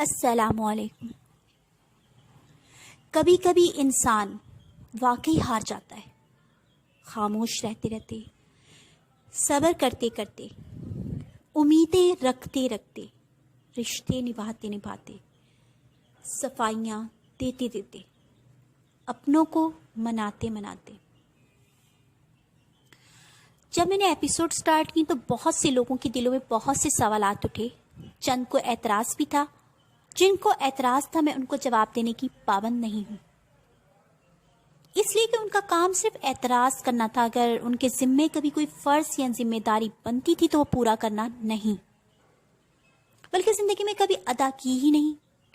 السلام علیکم۔ کبھی کبھی انسان واقعی ہار جاتا ہے، خاموش رہتے رہتے، صبر کرتے کرتے، امیدیں رکھتے رکھتے، رشتے نبھاتے نبھاتے، صفائیاں دیتے دیتے، اپنوں کو مناتے مناتے۔ جب میں نے ایپیسوڈ سٹارٹ کی تو بہت سے لوگوں کے دلوں میں بہت سے سوالات اٹھے، چند کو اعتراض بھی تھا۔ جن کو اعتراض تھا میں ان کو جواب دینے کی پابند نہیں ہوں، اس لیے کہ ان کا کام صرف اعتراض کرنا تھا۔ اگر ان کے ذمے کبھی کوئی فرض یا ذمہ داری بنتی تھی تو وہ پورا کرنا نہیں، بلکہ زندگی میں کبھی ادا کی ہی نہیں۔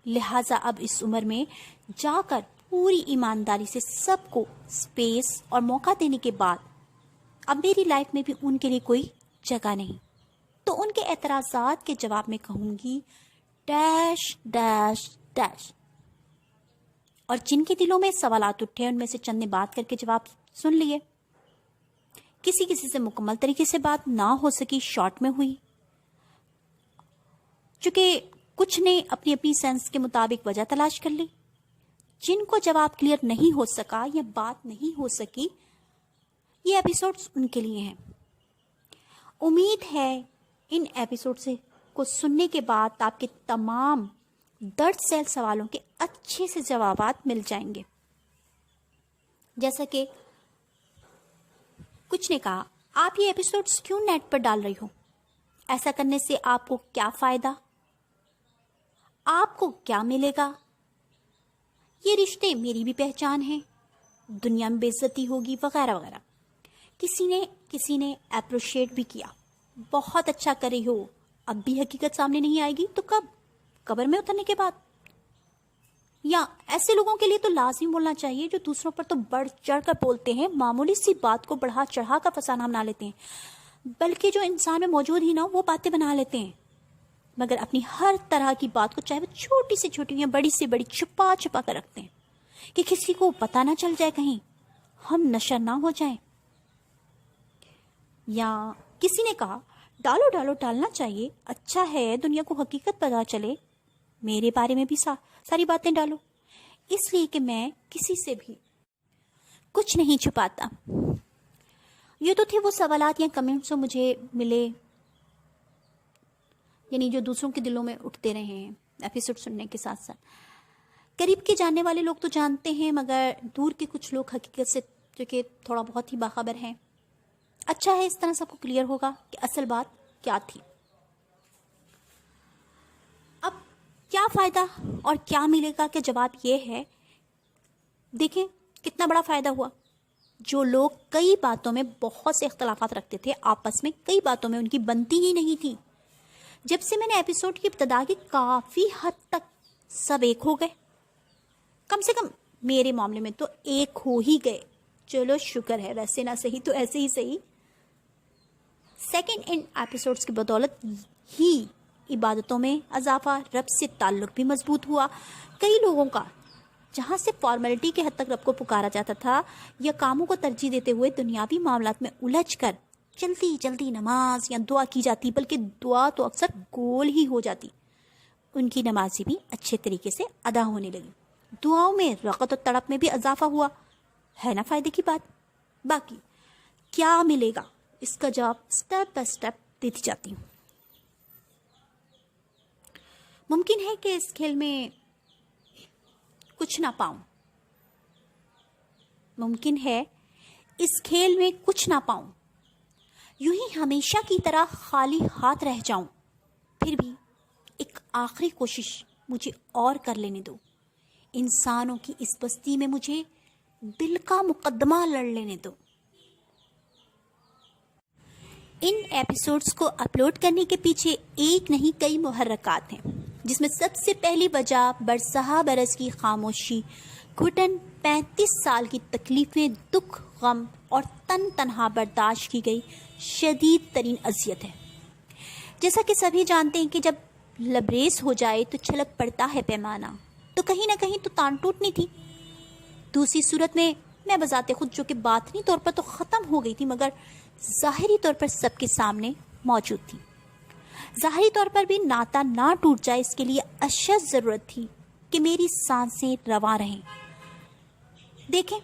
لہٰذا اب اس عمر میں جا کر پوری ایمانداری سے سب کو سپیس اور موقع دینے کے بعد اب میری لائف میں بھی ان کے لیے کوئی جگہ نہیں، تو ان کے اعتراضات کے جواب میں کہوں گی ڈیش ڈیش ڈیش۔ اور جن کے دلوں میں سوالات اٹھے ان میں سے چند نے بات کر کے جواب سن لیے۔ کسی سے مکمل طریقے سے بات نہ ہو سکی، شارٹ میں ہوئی، چونکہ کچھ نے اپنی اپنی سینس کے مطابق وجہ تلاش کر لی۔ جن کو جواب کلیئر نہیں ہو سکا یا بات نہیں ہو سکی، یہ ایپیسوڈز ان کے لیے ہیں۔ امید ہے ان ایپیسوڈ کو سننے کے بعد آپ کے تمام درد سیل سوالوں کے اچھے سے جوابات مل جائیں گے۔ جیسا کہ کچھ نے کہا، آپ یہ ایپیسوڈز کیوں نیٹ پر ڈال رہی ہو؟ ایسا کرنے سے آپ کو کیا فائدہ؟ آپ کو کیا ملے گا؟ یہ رشتے میری بھی پہچان ہے، دنیا میں بے عزتی ہوگی وغیرہ وغیرہ۔ کسی نے اپریشیٹ بھی کیا، بہت اچھا کر رہی ہو۔ اب بھی حقیقت سامنے نہیں آئے گی تو کب؟ قبر میں اترنے کے بعد؟ یا ایسے لوگوں کے لیے تو لازم بولنا چاہیے جو دوسروں پر تو بڑھ چڑھ کر بولتے ہیں، معمولی سی بات کو بڑھا چڑھا کر فسانہ بنا لیتے ہیں، بلکہ جو انسان میں موجود ہی نہ وہ باتیں بنا لیتے ہیں، مگر اپنی ہر طرح کی بات کو چاہے وہ چھوٹی سے چھوٹی یا بڑی سے بڑی چھپا چھپا کر رکھتے ہیں کہ کسی کو پتہ نہ چل جائے، کہیں ہم نشر نہ ہو جائیں۔ یا کسی نے کہا، ڈالو ڈالنا چاہیے، اچھا ہے دنیا کو حقیقت پتہ چلے، میرے بارے میں بھی ساری باتیں ڈالو، اس لیے کہ میں کسی سے بھی کچھ نہیں چھپاتا۔ یہ تو تھے وہ سوالات یا کمنٹس جو مجھے ملے، یعنی جو دوسروں کے دلوں میں اٹھتے رہے ہیں ایپیسوڈ سننے کے ساتھ ساتھ۔ قریب کے جاننے والے لوگ تو جانتے ہیں، مگر دور کے کچھ لوگ حقیقت سے جو کہ تھوڑا بہت ہی باخبر ہیں۔ اچھا ہے، اس طرح سب کو کلیئر ہوگا کہ اصل بات کیا تھی۔ اب کیا فائدہ اور کیا ملے گا کہ جواب یہ ہے، دیکھیں کتنا بڑا فائدہ ہوا۔ جو لوگ کئی باتوں میں بہت سے اختلافات رکھتے تھے، آپس میں کئی باتوں میں ان کی بنتی ہی نہیں تھی، جب سے میں نے ایپیسوڈ کی ابتدا کی کافی حد تک سب ایک ہو گئے۔ کم سے کم میرے معاملے میں تو ایک ہو ہی گئے، چلو شکر ہے، ویسے نہ صحیح تو ایسے ہی صحیح۔ سیکنڈ ان ایپیسوڈز کی بدولت ہی عبادتوں میں اضافہ، رب سے تعلق بھی مضبوط ہوا۔ کئی لوگوں کا جہاں سے فارمیلٹی کے حد تک رب کو پکارا جاتا تھا یا کاموں کو ترجیح دیتے ہوئے دنیاوی معاملات میں الجھ کر جلدی نماز یا دعا کی جاتی، بلکہ دعا تو اکثر گول ہی ہو جاتی، ان کی نمازی بھی اچھے طریقے سے ادا ہونے لگی۔ دعاؤں میں رغبت و تڑپ میں بھی اضافہ ہوا، ہے نا فائدے کی بات۔ باقی کیا ملے گا، اس کا جواب سٹیپ بائی سٹیپ دیتی جاتی ہوں۔ ممکن ہے کہ اس کھیل میں کچھ نہ پاؤں، ممکن ہے اس کھیل میں کچھ نہ پاؤں، یوں ہی ہمیشہ کی طرح خالی ہاتھ رہ جاؤں، پھر بھی ایک آخری کوشش مجھے اور کر لینے دو۔ انسانوں کی اس بستی میں مجھے دل کا مقدمہ لڑ لینے دو۔ ان ایپیسوڈز کو اپلوڈ کرنے کے پیچھے ایک نہیں کئی محرکات ہیں، جس میں سب سے پہلی وجہ برسہ برس کی خاموشی، گھٹن 35 سال کی تکلیفیں، دکھ، غم اور تنہا برداشت کی گئی شدید ترین اذیت ہے۔ جیسا کہ سبھی جانتے ہیں کہ جب لبریز ہو جائے تو چھلک پڑتا ہے پیمانہ، تو کہیں نہ کہیں تو تان ٹوٹنی تھی۔ دوسری صورت میں میں بذات خود جو کہ باطنی طور پر تو ختم ہو گئی تھی، مگر ظاہری طور پر سب کے سامنے موجود تھی۔ ظاہری طور پر بھی ناتا نہ ٹوٹ جائے اس کے لیے اشد ضرورت تھی کہ میری سانسیں رواں رہیں۔ دیکھیں،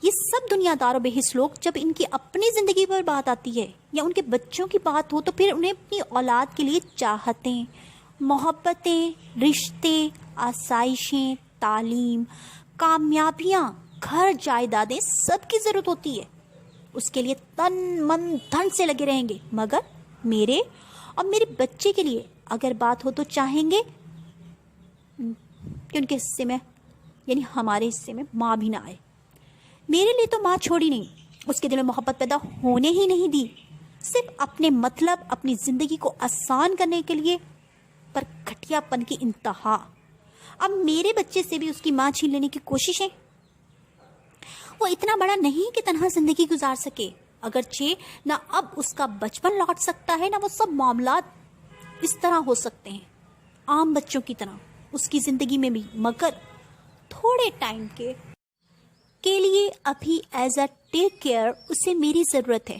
یہ سب دنیا دار و بے حس لوگ جب ان کی اپنی زندگی پر بات آتی ہے یا ان کے بچوں کی بات ہو تو پھر انہیں اپنی اولاد کے لیے چاہتیں، محبتیں، رشتے، آسائشیں، تعلیم، کامیابیاں، گھر، جائیدادیں سب کی ضرورت ہوتی ہے۔ اس کے لیے تن من دھن سے لگے رہیں گے، مگر میرے اور میرے بچے کے لیے اگر بات ہو تو چاہیں گے کہ ان کے حصے میں یعنی ہمارے حصے میں ماں بھی نہ آئے۔ میرے لیے تو ماں چھوڑی نہیں، اس کے دل میں محبت پیدا ہونے ہی نہیں دی، صرف اپنے مطلب، اپنی زندگی کو آسان کرنے کے لیے، پر گھٹیا پن کی انتہا۔ اب میرے بچے سے بھی اس کی ماں چھین لینے کی کوششیں۔ وہ اتنا بڑا نہیں کہ تنہا زندگی گزار سکے، اگرچہ نہ اب اس کا بچپن لوٹ سکتا ہے، نہ وہ سب معاملات اس طرح ہو سکتے ہیں عام بچوں کی طرح اس کی زندگی میں بھی، مگر تھوڑے ٹائم کے لیے ابھی ایز اے ٹیک کیئر اسے میری ضرورت ہے۔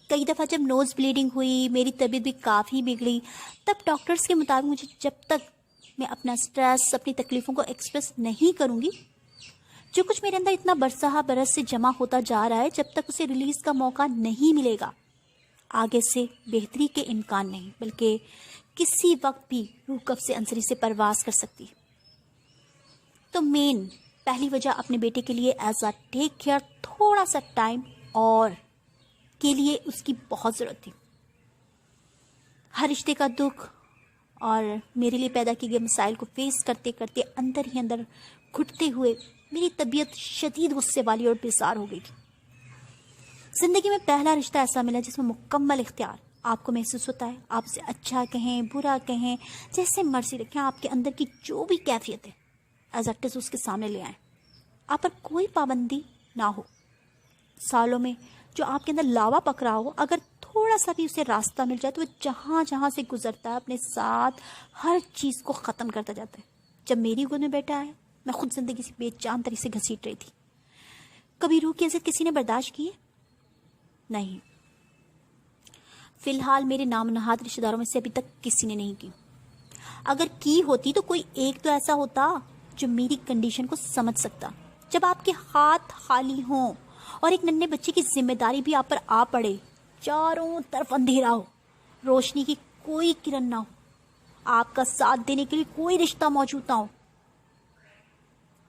کئی دفعہ جب نوز بلیڈنگ ہوئی، میری طبیعت بھی کافی بگڑی، تب ڈاکٹرز کے مطابق مجھے جب تک میں اپنا سٹریس، اپنی تکلیفوں کو ایکسپریس نہیں کروں گی، جو کچھ میرے اندر اتنا برسہ برس سے جمع ہوتا جا رہا ہے، جب تک اسے ریلیز کا موقع نہیں ملے گا، آگے سے بہتری کے امکان نہیں، بلکہ کسی وقت بھی روح قفس عنصری سے پرواز کر سکتی۔ تو پہلی وجہ اپنے بیٹے کے لیے ایز اے ٹیک کیئر تھوڑا سا ٹائم اور کے لیے اس کی بہت ضرورت تھی۔ ہر رشتے کا دکھ اور میرے لیے پیدا کیے گئے مسائل کو فیس کرتے کرتے اندر ہی اندر گھٹتے ہوئے میری طبیعت شدید غصے والی اور بیزار ہو گئی تھی۔ زندگی میں پہلا رشتہ ایسا ملا جس میں مکمل اختیار آپ کو محسوس ہوتا ہے، آپ اسے اچھا کہیں، برا کہیں، جیسے مرضی رکھیں، آپ کے اندر کی جو بھی کیفیت ہے ایز اٹ از اس کے سامنے لے آئیں، آپ پر کوئی پابندی نہ ہو۔ سالوں میں جو آپ کے اندر لاوا پک رہا ہو، اگر تھوڑا سا بھی اسے راستہ مل جائے تو وہ جہاں جہاں سے گزرتا ہے اپنے ساتھ ہر چیز کو ختم کرتا جاتا ہے۔ جب میری گود میں بیٹا ہے، میں خود زندگی سے بے جان طریقے سے گھسیٹ رہی تھی۔ کبھی روح کی عزت کسی نے برداشت کی ہے؟ نہیں۔ فی الحال میرے نام نہاد رشتہ داروں میں سے ابھی تک کسی نے نہیں کی۔ اگر کی ہوتی تو کوئی ایک تو ایسا ہوتا جو میری کنڈیشن کو سمجھ سکتا۔ جب آپ کے ہاتھ خالی ہوں اور ایک ننھے بچے کی ذمہ داری بھی آپ پر آ پڑے، چاروں طرف اندھیرا ہو، روشنی کی کوئی کرن نہ ہو، آپ کا ساتھ دینے کے لیے کوئی رشتہ موجود نہ ہو،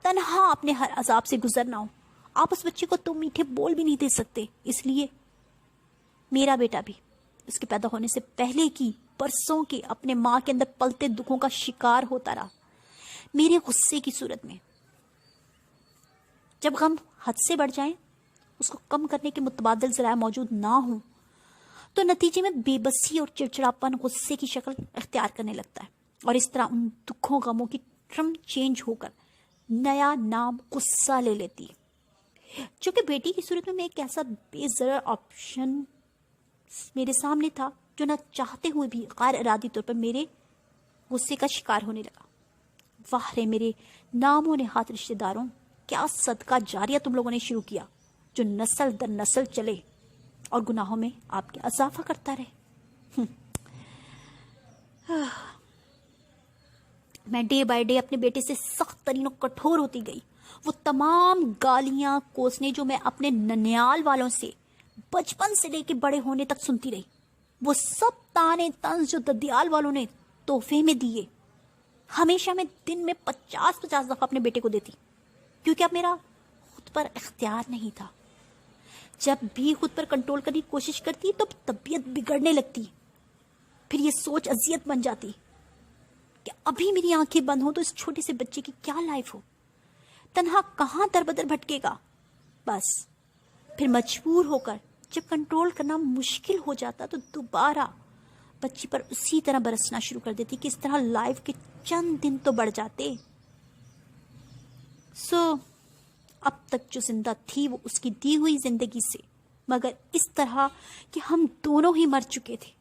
تنہا اپنے ہر عذاب سے گزرنا ہو، آپ اس بچے کو تو میٹھے بول بھی نہیں دے سکتے۔ اس لیے میرا بیٹا بھی اس کے پیدا ہونے سے پہلے کی برسوں کے اپنے ماں کے اندر پلتے دکھوں کا شکار ہوتا رہا، میرے غصے کی صورت میں۔ جب غم حد سے بڑھ جائیں، اس کو کم کرنے کے متبادل ذرائع موجود نہ ہوں، تو نتیجے میں بے بسی اور چڑچڑاپن غصے کی شکل اختیار کرنے لگتا ہے، اور اس طرح ان دکھوں غموں کی ٹرم چینج ہو کر نیا نام غصہ لے لیتی ہے۔ جو کہ بیٹی کی صورت میں ایک ایسا بے ضرر آپشن میرے سامنے تھا جو نہ چاہتے ہوئے بھی غیر ارادی طور پر میرے غصے کا شکار ہونے لگا۔ واہ رے میرے ناموں نہاد رشتہ داروں، کیا صدقہ جاریہ تم لوگوں نے شروع کیا جو نسل در نسل چلے اور گناہوں میں آپ کے اضافہ کرتا رہے۔ میں ڈے بائی ڈے اپنے بیٹے سے سخت ترین اور کٹھور ہوتی گئی۔ وہ تمام گالیاں کوسنے جو میں اپنے ننیال والوں سے بچپن سے لے کے بڑے ہونے تک سنتی رہی، وہ سب تانے طنز جو ددیال والوں نے تحفے میں دیے، ہمیشہ میں دن میں 50 دفعہ اپنے بیٹے کو دیتی، کیونکہ اب میرا خود پر اختیار نہیں تھا۔ جب بھی خود پر کنٹرول کرنے کی کوشش کرتی تو طبیعت بگڑنے لگتی، پھر یہ سوچ اذیت بن جاتی کہ ابھی میری آنکھیں بند ہوں تو اس چھوٹے سے بچے کی کیا لائف ہو، تنہا کہاں در بدر بھٹکے گا۔ بس پھر مجبور ہو کر جب کنٹرول کرنا مشکل ہو جاتا تو دوبارہ بچی پر اسی طرح برسنا شروع کر دیتی کہ اس طرح لائف کے چند دن تو بڑھ جاتے۔ اب تک جو زندہ تھی وہ اس کی دی ہوئی زندگی سے، مگر اس طرح کہ ہم دونوں ہی مر چکے تھے۔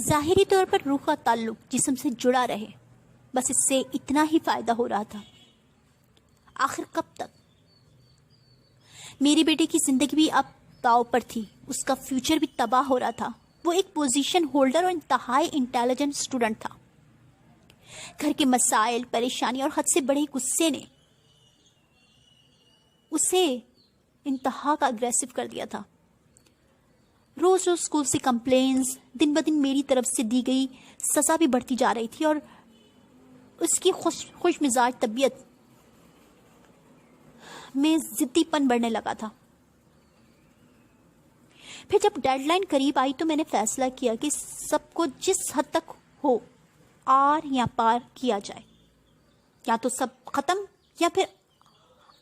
ظاہری طور پر روح کا تعلق جسم سے جڑا رہے، بس اس سے اتنا ہی فائدہ ہو رہا تھا۔ آخر کب تک؟ میری بیٹے کی زندگی بھی اب داؤ پر تھی، اس کا فیوچر بھی تباہ ہو رہا تھا۔ وہ ایک پوزیشن ہولڈر اور انتہائی انٹیلیجنٹ اسٹوڈنٹ تھا۔ گھر کے مسائل، پریشانی اور حد سے بڑے غصے نے اسے انتہا کا اگریسو کر دیا تھا۔ روز روز اسکول سے کمپلینز، دن بدن میری طرف سے دی گئی سزا بھی بڑھتی جا رہی تھی، اور اس کی خوش مزاج طبیعت میں ضدی پن بڑھنے لگا تھا۔ پھر جب ڈیڈ لائن قریب آئی تو میں نے فیصلہ کیا کہ سب کو جس حد تک ہو آر یا پار کیا جائے، یا تو سب ختم یا پھر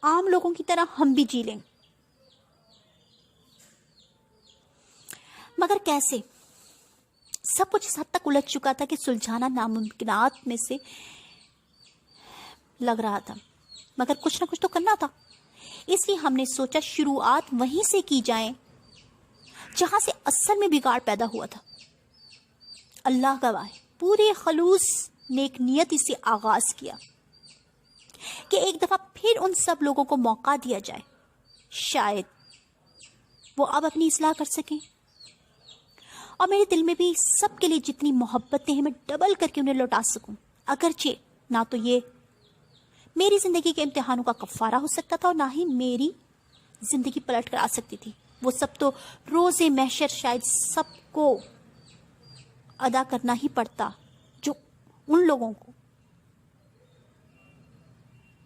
عام لوگوں کی طرح ہم بھی جی لیں۔ مگر کیسے؟ سب کچھ اس حد تک الجھ چکا تھا کہ سلجھانا ناممکنات میں سے لگ رہا تھا، مگر کچھ نہ کچھ تو کرنا تھا۔ اس لیے ہم نے سوچا شروعات وہیں سے کی جائیں جہاں سے اصل میں بگاڑ پیدا ہوا تھا۔ اللہ گواہ ہے، پورے خلوص نیک نیتی سے آغاز کیا کہ ایک دفعہ پھر ان سب لوگوں کو موقع دیا جائے، شاید وہ اب اپنی اصلاح کر سکیں، اور میرے دل میں بھی سب کے لیے جتنی محبتیں ہیں میں ڈبل کر کے انہیں لوٹا سکوں۔ اگرچہ نہ تو یہ میری زندگی کے امتحانوں کا کفارہ ہو سکتا تھا اور نہ ہی میری زندگی پلٹ کر آ سکتی تھی، وہ سب تو روز محشر شاید سب کو ادا کرنا ہی پڑتا، جو ان لوگوں کو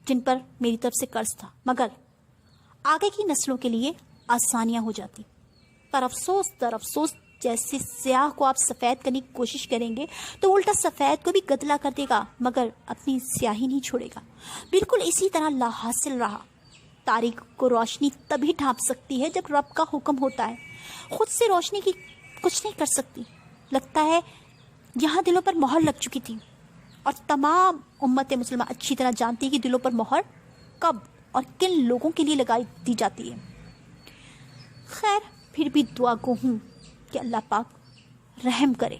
جن پر میری طرف سے قرض تھا، مگر آگے کی نسلوں کے لیے آسانیاں ہو جاتی۔ پر افسوس در افسوس، جیسے سیاہ کو آپ سفید کرنے کی کوشش کریں گے تو الٹا سفید کو بھی گدلا کر دے گا، مگر اپنی سیاہی نہیں چھوڑے گا۔ بالکل اسی طرح لا حاصل رہا۔ تاریخ کو روشنی تبھی ڈھانپ سکتی ہے جب رب کا حکم ہوتا ہے، خود سے روشنی کی کچھ نہیں کر سکتی۔ لگتا ہے یہاں دلوں پر مہر لگ چکی تھی، اور تمام امت مسلمہ اچھی طرح جانتی ہے کہ دلوں پر مہر کب اور کن لوگوں کے لیے لگائی دی جاتی ہے۔ خیر، پھر بھی دعا گو ہوں کہ اللہ پاک رحم کرے۔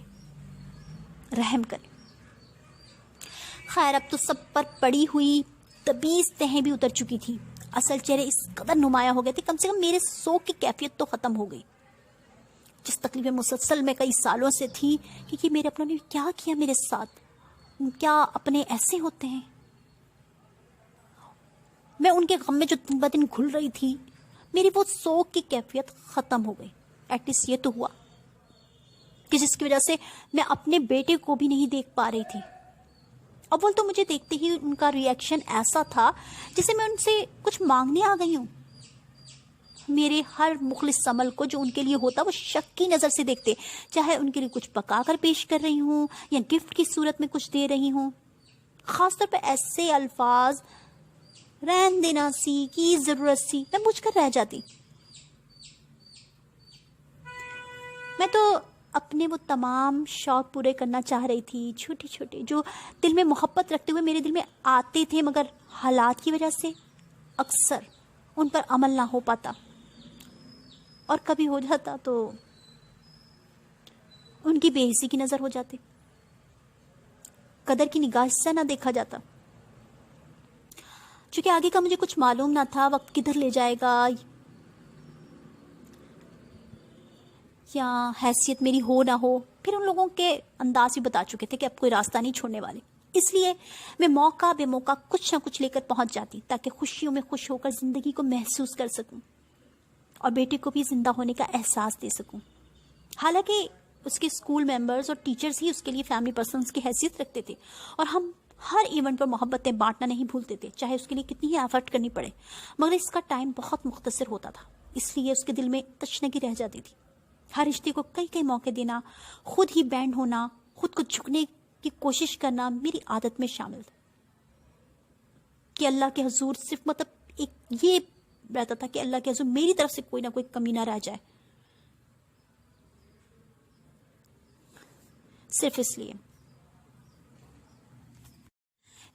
خیر، اب تو سب پر پڑی ہوئی تبیز تہیں بھی اتر چکی تھی، اصل چہرے اس قدر نمایاں ہو گئے تھے، کم سے کم میرے سوگ کی کیفیت تو ختم ہو گئی، جس تکلیف مسلسل میں کئی سالوں سے تھی کہ یہ میرے اپنوں نے کیا کیا میرے ساتھ، کیا اپنے ایسے ہوتے ہیں۔ میں ان کے غم میں جو دن بدن گھل رہی تھی، میری وہ سوگ کی کیفیت ختم ہو گئی۔ ایٹ لیسٹ یہ تو ہوا کہ جس کی وجہ سے میں اپنے بیٹے کو بھی نہیں دیکھ پا رہی تھی۔ اول تو مجھے دیکھتے ہی ان کا ری ایکشن ایسا تھا جسے میں ان سے کچھ مانگنے آ گئی ہوں۔ میرے ہر مخلص عمل کو جو ان کے لیے ہوتا وہ شک کی نظر سے دیکھتے، چاہے ان کے لیے کچھ پکا کر پیش کر رہی ہوں یا گفٹ کی صورت میں کچھ دے رہی ہوں۔ خاص طور پہ ایسے الفاظ، رہن دینا سی، کی ضرورت سی، میں بوجھ کر رہ جاتی۔ میں تو اپنے وہ تمام شوق پورے کرنا چاہ رہی تھی، چھوٹے چھوٹے جو دل میں محبت رکھتے ہوئے میرے دل میں آتے تھے، مگر حالات کی وجہ سے اکثر ان پر عمل نہ ہو پاتا، اور کبھی ہو جاتا تو ان کی بے حسی کی نظر ہو جاتی، قدر کی نگاہ سے نہ دیکھا جاتا۔ چونکہ آگے کا مجھے کچھ معلوم نہ تھا، وقت کدھر لے جائے گا، یا حیثیت میری ہو نہ ہو، پھر ان لوگوں کے انداز بھی بتا چکے تھے کہ اب کوئی راستہ نہیں چھوڑنے والے۔ اس لیے میں موقع بے موقع کچھ نہ کچھ لے کر پہنچ جاتی، تاکہ خوشیوں میں خوش ہو کر زندگی کو محسوس کر سکوں اور بیٹے کو بھی زندہ ہونے کا احساس دے سکوں۔ حالانکہ اس کے اسکول ممبرز اور ٹیچرز ہی اس کے لیے فیملی پرسنز کی حیثیت رکھتے تھے، اور ہم ہر ایونٹ پر محبتیں بانٹنا نہیں بھولتے تھے، چاہے اس کے لیے کتنی ہی ایفرٹ کرنی پڑے، مگر اس کا ٹائم بہت مختصر ہوتا تھا، اس لیے اس کے دل میں تشنگی رہ جاتی تھی۔ ہر رشتے کو کئی موقع دینا، خود ہی بینڈ ہونا، خود کو جھکنے کی کوشش کرنا میری عادت میں شامل تھا، کہ اللہ کے حضور صرف ایک یہ رہتا تھا کہ اللہ کے حضور میری طرف سے کوئی نہ کوئی کمی نہ رہ جائے، صرف اس لیے۔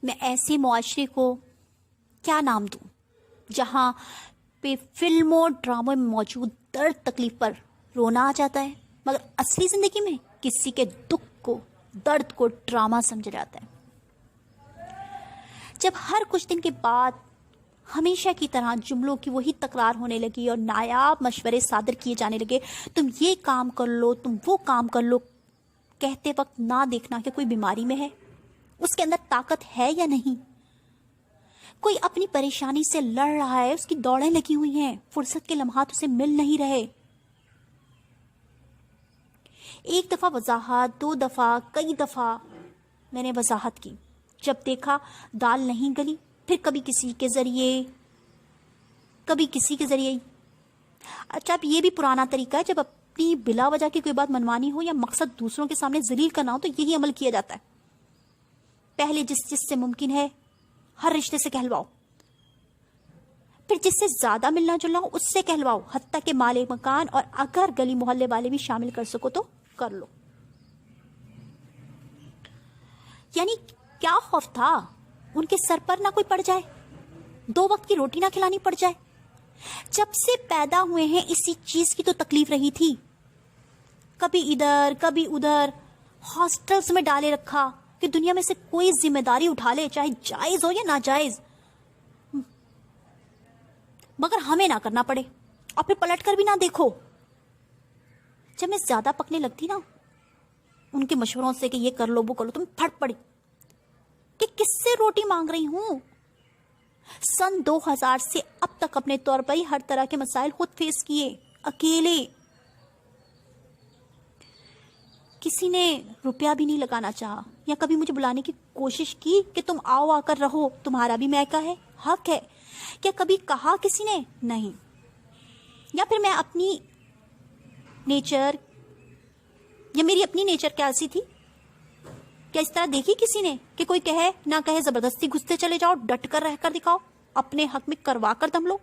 میں ایسے معاشرے کو کیا نام دوں جہاں پہ فلموں ڈراموں میں موجود درد تکلیف پر رونا آ جاتا ہے، مگر اصلی زندگی میں کسی کے دکھ کو، درد کو ڈرامہ سمجھا جاتا ہے۔ جب ہر کچھ دن کے بعد ہمیشہ کی طرح جملوں کی وہی تکرار ہونے لگی اور نایاب مشورے صادر کیے جانے لگے. تم یہ کام کر لو، تم وہ کام کر لو. کہتے وقت نہ دیکھنا کہ کوئی بیماری میں ہے، اس کے اندر طاقت ہے یا نہیں. کوئی اپنی پریشانی سے لڑ رہا ہے، اس کی دوڑیں لگی ہوئی ہیں، فرصت کے لمحات اسے مل نہیں رہے. ایک دفعہ وضاحت، 2 دفعہ، کئی دفعہ میں نے وضاحت کی. جب دیکھا دال نہیں گلی، پھر کبھی کسی کے ذریعے، کبھی کسی کے ذریعے. اچھا، اب یہ بھی پرانا طریقہ ہے، جب اپنی بلا وجہ کی کوئی بات منوانی ہو یا مقصد دوسروں کے سامنے ذلیل کرنا ہو تو یہی عمل کیا جاتا ہے. پہلے جس سے ممکن ہے ہر رشتے سے کہلواؤ، پھر جس سے زیادہ ملنا جلنا ہو اس سے کہلواؤ، حتیٰ کہ مالک مکان اور اگر گلی محلے والے بھی شامل کر سکو تو کر لو. یعنی کیا خوف تھا ان کے سر پر نہ کوئی پڑ جائے، 2 وقت کی روٹی نہ کھلانی پڑ جائے. جب سے پیدا ہوئے ہیں اسی چیز کی تو تکلیف رہی تھی. کبھی ادھر کبھی ادھر ہاسٹلز میں ڈالے رکھا کہ دنیا میں سے کوئی ذمہ داری اٹھا لے، چاہے جائز ہو یا ناجائز، مگر ہمیں نہ کرنا پڑے اور پھر پلٹ کر بھی نہ دیکھو. جب میں زیادہ پکنے لگتی نا ان کے مشوروں سے کہ یہ کر لو وہ کر لو، تم پھٹ پڑی کہ کس سے روٹی مانگ رہی ہوں. سن 2000 سے اب تک اپنے طور پر ہی ہر طرح کے مسائل خود فیس کیے، اکیلے. کسی نے روپیہ بھی نہیں لگانا چاہا یا کبھی مجھے بلانے کی کوشش کی کہ تم آؤ، آ کر رہو، تمہارا بھی میکا ہے، حق ہے. کیا کبھی کہا کسی نے؟ نہیں. یا پھر میں اپنی نیچر یا میری اپنی نیچر کیسی تھی، کیا اس طرح دیکھی کسی نے کہ کوئی کہے نہ کہے زبردستی گھستے چلے جاؤ، ڈٹ کر رہ کر دکھاؤ، اپنے حق میں کروا کر دم لو.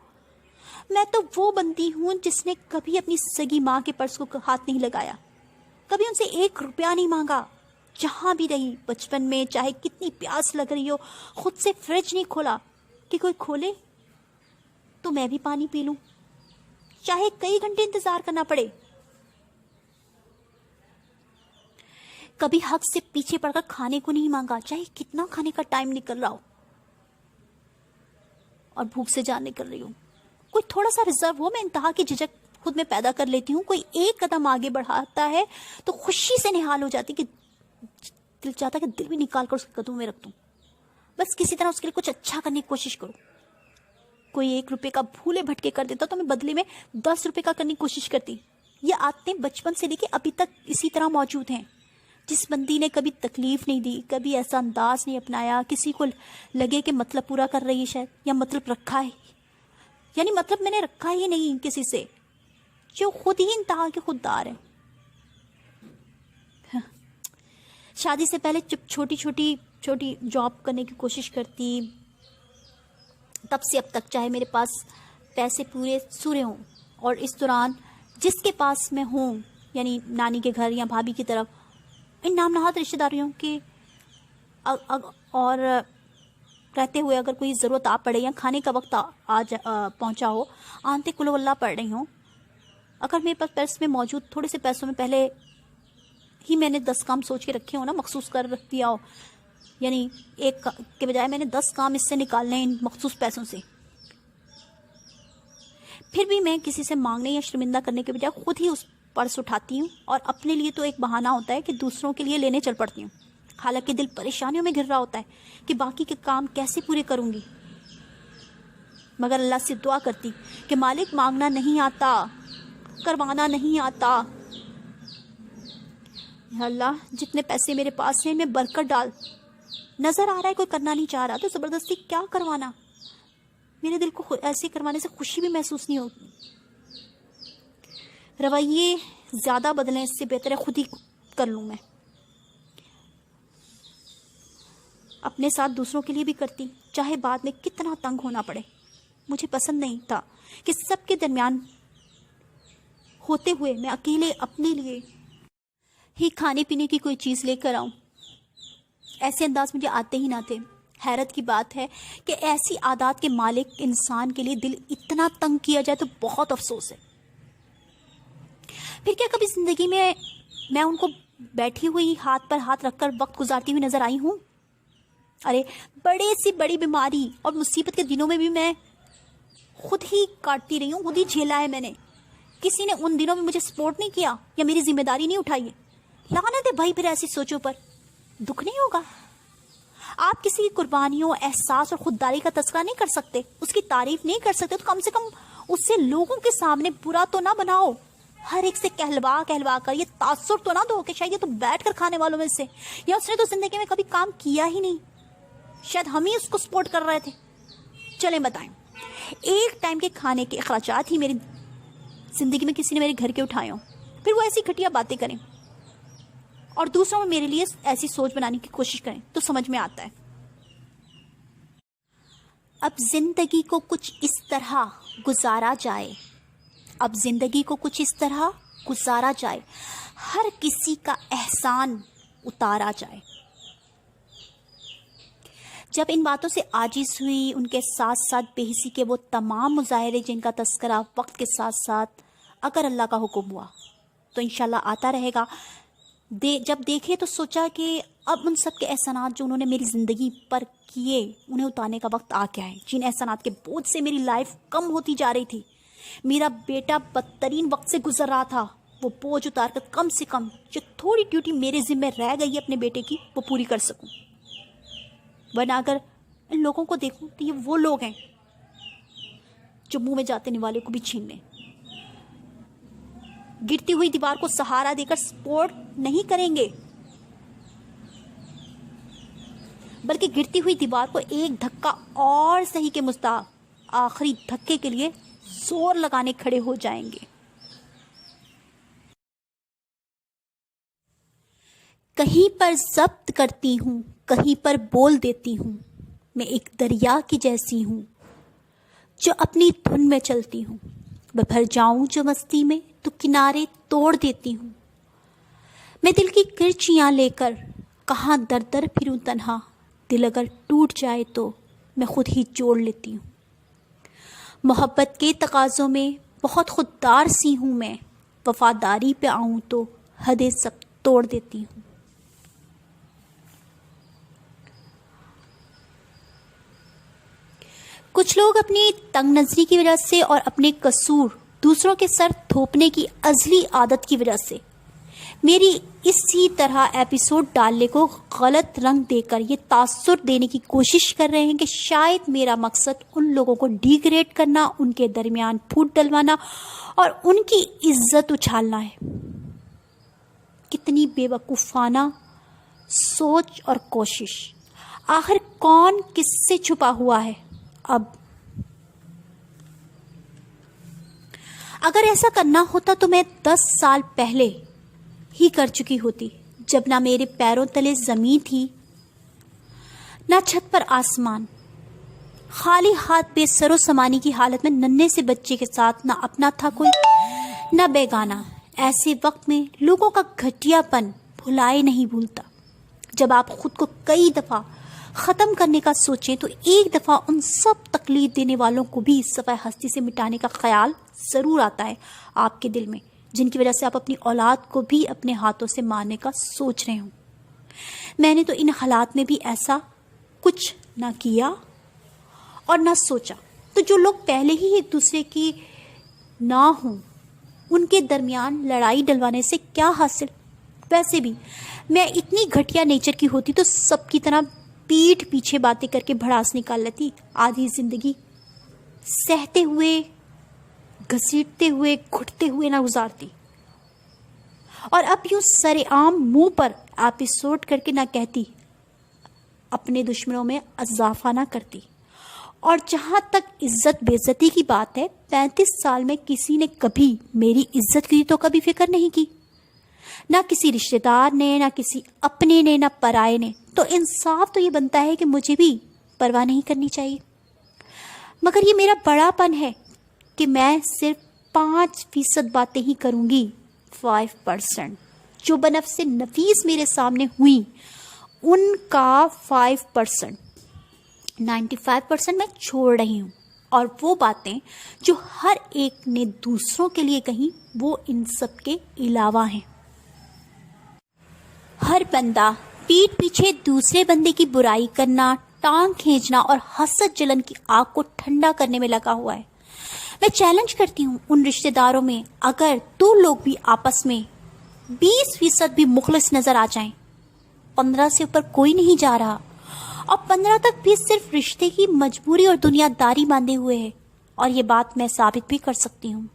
میں تو وہ بندی ہوں جس نے کبھی اپنی سگی ماں کے پرس کو ہاتھ نہیں لگایا، کبھی ان سے 1 روپیہ نہیں مانگا. جہاں بھی رہی بچپن میں، چاہے کتنی پیاس لگ رہی ہو، خود سے فریج نہیں کھولا کہ کوئی کھولے تو میں بھی پانی پی لوں، چاہے کئی گھنٹے انتظار کرنا پڑے. کبھی حق سے پیچھے پڑ کر کھانے کو نہیں مانگا، چاہے کتنا کھانے کا ٹائم نکل رہا ہو اور بھوک سے جان نکل رہی ہو. کوئی تھوڑا سا ریزرو ہو، میں انتہا کی جھجک خود میں پیدا کر لیتی ہوں. کوئی ایک قدم آگے بڑھاتا ہے تو خوشی سے نہال ہو جاتی کہ دل چاہتا کہ دل بھی نکال کر اس کے قدموں میں رکھ دوں، بس کسی طرح اس کے لیے کچھ اچھا کرنے کی کوشش کروں. کوئی 1 روپے کا بھولے بھٹکے کر دیتا تو میں بدلے میں 10 روپے کا کرنے کی کوشش کرتی. یہ عادتیں بچپن سے لے کے ابھی تک اسی طرح موجود ہیں. جس بندی نے کبھی تکلیف نہیں دی، کبھی ایسا انداز نہیں اپنایا کسی کو لگے کہ مطلب پورا کر رہی ہے شاید، یا مطلب رکھا ہے، یعنی مطلب میں نے رکھا ہی نہیں کسی سے، جو خود ہی انتہا کے خوددار ہے. شادی سے پہلے چھوٹی جاب کرنے کی کوشش کرتی، تب سے اب تک چاہے میرے پاس پیسے پورے سورے ہوں، اور اس دوران جس کے پاس میں ہوں، یعنی نانی کے گھر یا بھابھی کی طرف، ان نام نہاد رشتہ داریوں کے اور رہتے ہوئے اگر کوئی ضرورت آ پڑے یا کھانے کا وقت پہنچا ہو، آنتے کلو اللہ پڑھ رہی ہوں، اگر میرے پاس پرس میں موجود تھوڑے سے پیسوں میں پہلے ہی میں نے 10 کام سوچ کے رکھے ہو نا، مخصوص کر رکھ دیا ہو، یعنی ایک کے بجائے میں نے 10 کام اس سے نکالنے ہیں ان مخصوص پیسوں سے، پھر بھی میں کسی سے مانگنے یا شرمندہ کرنے کے بجائے خود ہی اس پرس اٹھاتی ہوں، اور اپنے لیے تو ایک بہانہ ہوتا ہے کہ دوسروں کے لیے لینے چل پڑتی ہوں، حالانکہ دل پریشانیوں میں گھر رہا ہوتا ہے کہ باقی کے کام کیسے پورے کروں گی. مگر اللہ سے دعا کرتی کہ مالک مانگنا نہیں آتا، کروانا نہیں آتا، یا اللہ جتنے پیسے میرے پاس ہیں میں برکت ڈال. نظر آ رہا ہے کوئی کرنا نہیں چاہ رہا تو زبردستی کیا کروانا، میرے دل کو ایسے کروانے سے خوشی بھی محسوس نہیں ہوتی. رویے زیادہ بدلیں، اس سے بہتر ہے خود ہی کر لوں. میں اپنے ساتھ دوسروں کے لیے بھی کرتی، چاہے بعد میں کتنا تنگ ہونا پڑے. مجھے پسند نہیں تھا کہ سب کے درمیان ہوتے ہوئے میں اکیلے اپنے لیے ہی کھانے پینے کی کوئی چیز لے کر آؤں. ایسے انداز مجھے آتے ہی نہ تھے. حیرت کی بات ہے کہ ایسی عادات کے مالک انسان کے لیے دل اتنا تنگ کیا جائے تو بہت افسوس ہے. پھر کیا کبھی زندگی میں ان کو بیٹھی ہوئی ہاتھ پر ہاتھ رکھ کر وقت گزارتی ہوئی نظر آئی ہوں؟ ارے بڑی سی بڑی بیماری اور مصیبت کے دنوں میں بھی میں خود ہی کاٹتی رہی ہوں، خود ہی جھیلا ہے میں نے. کسی نے ان دنوں میں مجھے سپورٹ نہیں کیا یا میری ذمہ داری نہیں اٹھائی ہے. لعنت ہے بھائی پھر ایسی سوچوں پر. دکھ نہیں ہوگا؟ آپ کسی کی قربانیوں، احساس اور خودداری کا تذکرہ نہیں کر سکتے، اس کی تعریف نہیں کر سکتے، تو کم سے کم اس سے لوگوں کے سامنے برا تو نہ بناؤ. ہر ایک سے کہلوا کر یہ تاثر تو نہ دو کہ شاید یہ تو بیٹھ کر کھانے والوں میں سے، یا اس نے تو زندگی میں کبھی کام کیا ہی نہیں، شاید ہم ہی اس کو سپورٹ کر رہے تھے. چلیں بتائیں، ایک ٹائم کے کھانے کے اخراجات ہی میری زندگی میں کسی نے میرے گھر کے اٹھائے ہوں، پھر وہ ایسی گھٹیا باتیں کریں اور دوسروں میں میرے لیے ایسی سوچ بنانے کی کوشش کریں تو سمجھ میں آتا ہے. اب زندگی کو کچھ اس طرح گزارا جائے، اب زندگی کو کچھ اس طرح گزارا جائے، ہر کسی کا احسان اتارا جائے. جب ان باتوں سے عاجز ہوئی، ان کے ساتھ ساتھ بے حسی کے وہ تمام مظاہرے جن کا تذکرہ وقت کے ساتھ ساتھ اگر اللہ کا حکم ہوا تو انشاءاللہ آتا رہے گا، جب دیکھے تو سوچا کہ اب ان سب کے احسانات جو انہوں نے میری زندگی پر کیے انہیں اتارنے کا وقت آ گیا ہے. جن احسانات کے بوجھ سے میری لائف کم ہوتی جا رہی تھی، میرا بیٹا بدترین وقت سے گزر رہا تھا، وہ بوجھ اتار کر کم سے کم جو تھوڑی ڈیوٹی میرے ذمہ رہ گئی ہے اپنے بیٹے کی وہ پوری کر سکوں. ورنہ اگر ان لوگوں کو دیکھوں تو یہ وہ لوگ ہیں جو منہ میں جاتے نوالے کو بھی چھین لیں، گرتی ہوئی دیوار کو سہارا دے کر سپورٹ نہیں کریں گے، بلکہ گرتی ہوئی دیوار کو ایک دھکا اور صحیح کے مستحق آخری دھکے کے لیے زور لگانے کھڑے ہو جائیں گے. کہیں پر ضبط کرتی ہوں، کہیں پر بول دیتی ہوں، میں ایک دریا کی جیسی ہوں جو اپنی دھن میں چلتی ہوں. میں بھر جاؤں جو مستی میں تو کنارے توڑ دیتی ہوں. میں دل کی کرچیاں لے کر کہاں در در پھروں تنہا، دل اگر ٹوٹ جائے تو میں خود ہی جوڑ لیتی ہوں. محبت کے تقاضوں میں بہت خوددار سی ہوں میں، وفاداری پہ آؤں تو حدیں سب توڑ دیتی ہوں. کچھ لوگ اپنی تنگ نظری کی وجہ سے اور اپنے قصور دوسروں کے سر تھوپنے کی ازلی عادت کی وجہ سے میری اسی طرح ایپیسوڈ ڈالنے کو غلط رنگ دے کر یہ تاثر دینے کی کوشش کر رہے ہیں کہ شاید میرا مقصد ان لوگوں کو ڈیگریڈ کرنا، ان کے درمیان پھوٹ ڈلوانا اور ان کی عزت اچھالنا ہے. کتنی بے وقوفانہ سوچ اور کوشش. آخر کون کس سے چھپا ہوا ہے؟ اب اگر ایسا کرنا ہوتا تو میں 10 سال پہلے ہی کر چکی ہوتی، جب نہ میرے پیروں تلے زمین تھی، نہ چھت پر آسمان. خالی ہاتھ بے سر و سامانی کی حالت میں ننھے سے بچے کے ساتھ نہ اپنا تھا کوئی نہ بیگانہ. ایسے وقت میں لوگوں کا گھٹیا پن بھلائے نہیں بھولتا. جب آپ خود کو کئی دفعہ ختم کرنے کا سوچیں تو ایک دفعہ ان سب تکلیف دینے والوں کو بھی صفحہ ہستی سے مٹانے کا خیال ضرور آتا ہے آپ کے دل میں، جن کی وجہ سے آپ اپنی اولاد کو بھی اپنے ہاتھوں سے مارنے کا سوچ رہے ہوں. میں نے تو ان حالات میں بھی ایسا کچھ نہ کیا اور نہ سوچا. تو جو لوگ پہلے ہی ایک دوسرے کی نہ ہوں ان کے درمیان لڑائی ڈلوانے سے کیا حاصل؟ ویسے بھی میں اتنی گھٹیا نیچر کی ہوتی تو سب کی طرح پیٹھ پیچھے باتیں کر کے بھڑاس نکال لیتی، آدھی زندگی سہتے ہوئے، گھسیٹتے ہوئے، گھٹتے ہوئے نہ گزارتی، اور اب یوں سر عام منہ پر ایپیسوڈ کر کے نہ کہتی، اپنے دشمنوں میں اضافہ نہ کرتی. اور جہاں تک عزت بے عزتی کی بات ہے، 35 سال میں کسی نے کبھی میری عزت کی تو کبھی فکر نہیں کی، نہ کسی رشتہ دار نے، نہ کسی اپنے نے، نہ پرائے نے. تو انصاف تو یہ بنتا ہے کہ مجھے بھی پرواہ نہیں کرنی چاہیے. مگر یہ میرا بڑا پن ہے کہ میں صرف 5% باتیں ہی کروں گی. 5% جو بنفس نفیس میرے سامنے ہوئی ان کا 5%، 95% میں چھوڑ رہی ہوں. اور وہ باتیں جو ہر ایک نے دوسروں کے لیے کہیں وہ ان سب کے علاوہ ہیں. ہر بندہ پیٹھ پیچھے دوسرے بندے کی برائی کرنا، ٹانگ کھینچنا اور حسد جلن کی آگ کو ٹھنڈا کرنے میں لگا ہوا ہے. میں چیلنج کرتی ہوں ان رشتہ داروں میں اگر 2 لوگ بھی آپس میں 20% بھی مخلص نظر آ جائیں، 15 سے اوپر کوئی نہیں جا رہا، اور 15 تک بھی صرف رشتے کی مجبوری اور دنیا داری باندھے ہوئے ہے، اور یہ بات میں ثابت بھی کر سکتی ہوں،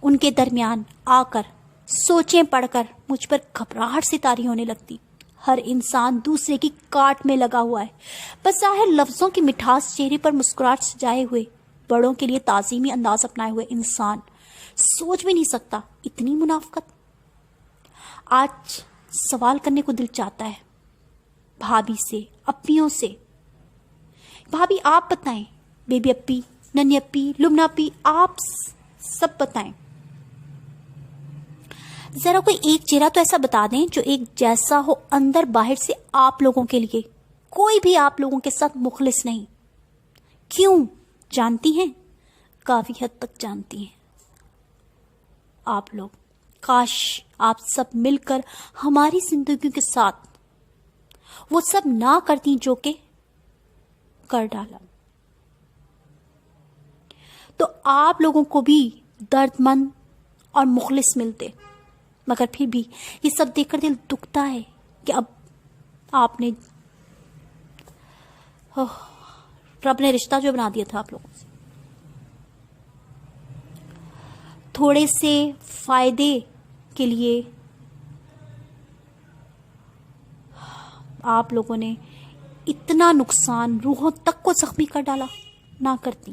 ان کے درمیان آ کر سوچیں پڑھ کر مجھ پر گھبراہٹ سی طاری ہونے لگتی۔ ہر انسان دوسرے کی کاٹ میں لگا ہوا ہے، بظاہر لفظوں کی مٹھاس چہرے پر مسکراہٹ سجائے ہوئے، بڑوں کے لیے تعظیمی انداز اپنائے ہوئے انسان سوچ بھی نہیں سکتا اتنی منافقت۔ آج سوال کرنے کو دل چاہتا ہے بھابھی سے، اپیوں سے، بھابھی آپ بتائیں، بیبی اپی، ننی اپی، لمنا اپی، آپ سب بتائیں، ذرا کوئی ایک چہرہ تو ایسا بتا دیں جو ایک جیسا ہو اندر باہر سے آپ لوگوں کے لیے۔ کوئی بھی آپ لوگوں کے ساتھ مخلص نہیں۔ کیوں؟ جانتی ہیں؟ کافی حد تک جانتی ہیں آپ لوگ۔ کاش آپ سب مل کر ہماری زندگیوں کے ساتھ وہ سب نہ کرتی جو کہ کر ڈالا، تو آپ لوگوں کو بھی درد مند اور مخلص ملتے، مگر پھر بھی یہ سب دیکھ کر دل دکھتا ہے کہ اب آپ نے رب نے رشتہ جو بنا دیا تھا آپ لوگوں سے، تھوڑے سے فائدے کے لیے آپ لوگوں نے اتنا نقصان، روحوں تک کو زخمی کر ڈالا۔ نہ کرتی،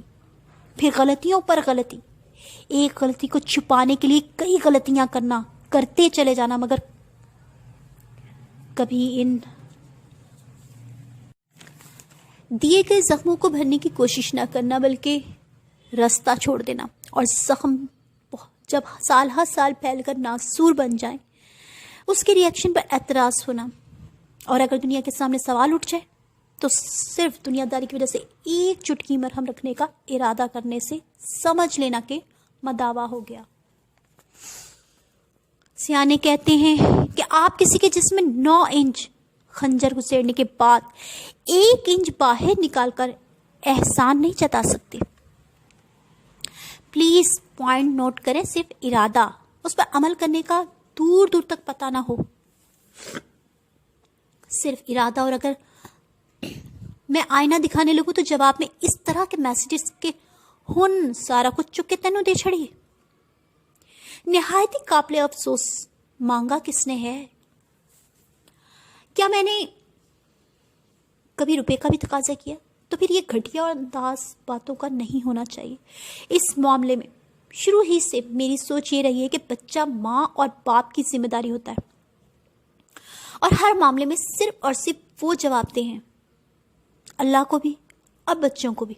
پھر غلطیوں پر غلطی، ایک غلطی کو چھپانے کے لیے کئی غلطیاں کرنا، کرتے چلے جانا، مگر کبھی ان دیے گئے زخموں کو بھرنے کی کوشش نہ کرنا، بلکہ راستہ چھوڑ دینا، اور زخم جب سال ہر سال پھیل کر ناسور بن جائیں اس کے ریئیکشن پر اعتراض ہونا، اور اگر دنیا کے سامنے سوال اٹھ جائے تو صرف دنیا داری کی وجہ سے ایک چٹکی مرہم رکھنے کا ارادہ کرنے سے سمجھ لینا کہ مداوا ہو گیا۔ سیانے کہتے ہیں کہ آپ کسی کے جسم میں 9 انچ خنجر گھسیڑنے کے بعد 1 انچ باہر نکال کر احسان نہیں جتا سکتے۔ پلیز پوائنٹ نوٹ کریں، صرف ارادہ، اس پر عمل کرنے کا دور دور تک پتہ نہ ہو، صرف ارادہ۔ اور اگر میں آئینہ دکھانے لگوں تو جواب میں اس طرح کے میسیجز کے ہن سارا کچھ چکے تینوں دے چھڑیے، نہایت ہی قابل افسوس مانگا کس نے ہے؟ کیا میں نے کبھی روپے کا بھی تقاضا کیا؟ تو پھر یہ گھٹیا اور انداز باتوں کا نہیں ہونا چاہیے۔ اس معاملے میں شروع ہی سے میری سوچ یہ رہی ہے کہ بچہ ماں اور باپ کی ذمہ داری ہوتا ہے، اور ہر معاملے میں صرف اور صرف وہ جواب دہ ہیں، اللہ کو بھی اور بچوں کو بھی۔